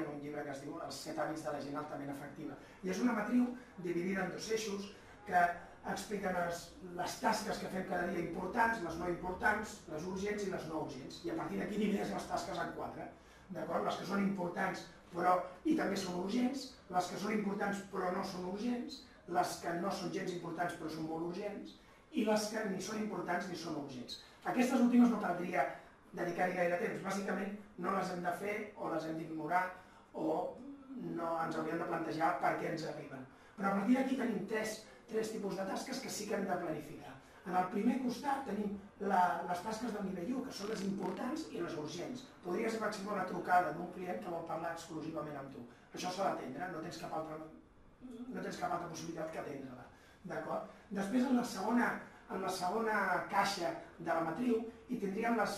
en un llibre que es diu Els 7 hàbits de la gent altament efectiva. I és una matriu dividida en 2 eixos que expliquen les tasques que fem cada dia importants, les no importants, les urgents i les no urgents. I a partir d'aquí divideix les tasques en 4. D'acord? Les que són importants però i també són urgents, les que són importants però no són urgents, les que no són gens importants però són molt urgents, i les que ni són importants ni són urgents. Aquestes últimes no caldria dedicar-hi gaire temps, bàsicament no les hem de fer o les hem d'ignorar o no ens hauríem de plantejar per què ens arriben. Però a partir d'aquí tenim tres tipus de tasques que sí que hem de planificar. En el primer costat tenim les tasques del nivell 1, que són les importants i les urgents. Podria ser, per exemple, una trucada d'un client que vol parlar exclusivament amb tu. Això s'ha d'atendre, no tens cap altra possibilitat que atendre-la. Després, en la segona caixa de la matriu, hi tindríem les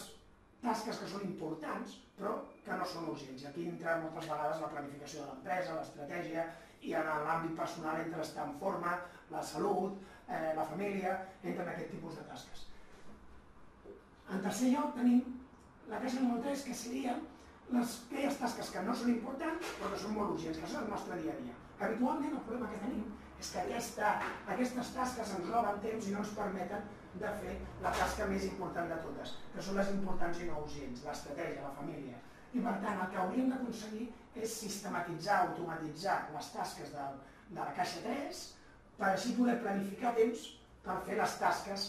tasques que són importants, però que no són urgents. Aquí entra moltes vegades la planificació de l'empresa, l'estratègia, i en l'àmbit personal entra estar en forma, la salut, la família, entren aquest tipus de tasques. En tercer lloc tenim la caixa número 3, que serien aquelles tasques que no són importants però que són molt urgents, que són el nostre dia a dia. Habitualment el problema que tenim és que aquestes tasques ens roben temps i no ens permeten de fer la tasca més important de totes, que són les importants i no urgents, l'estratègia, la família. I per tant el que hauríem d'aconseguir és sistematitzar, automatitzar les tasques de la caixa 3 per així poder planificar temps per fer les tasques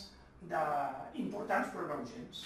importants però no urgents.